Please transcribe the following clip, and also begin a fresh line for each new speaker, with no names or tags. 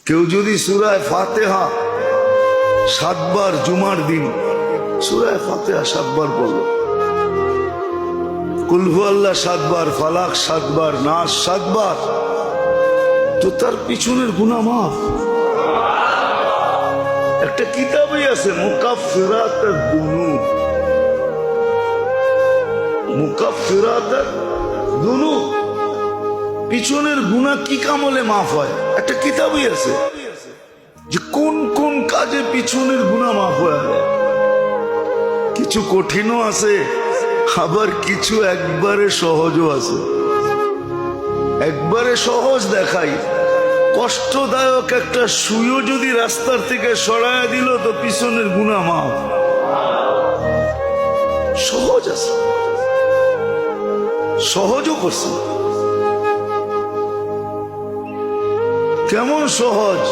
কেউ যদি সূরা ফাতিহা 7 বার জুমার দিন সূরা ফাতিহা 7 বার পড়ল, কুল হুয়াল্লাহ 7 বার, ফালাক 7 বার, নাস 7 বার, তো তার পিছনের গুনাহ মাফ। একটা কিতাবই আছে মুকাফফিরাতুদ দুনুব, মুকাফফিরাতুদ দুনুব, পিছনের গুনাহ কি কামলে মাফ হয়। একটা কিতাবই আছে যে কোন কোন কাজে পিছনের গুনাহ মাফ হয়ে যায়। কিছু কঠিনও আছে, আবার কিছু একবারে সহজও আছে। একবারে সহজ দেখাই, কষ্টদায়ক একটা সুইও যদি রাস্তার থেকে সরায়া দিল তো পিছনের গুনাহ মাফ। সহজ আছে, সহজও করছে। কেমন সহজ?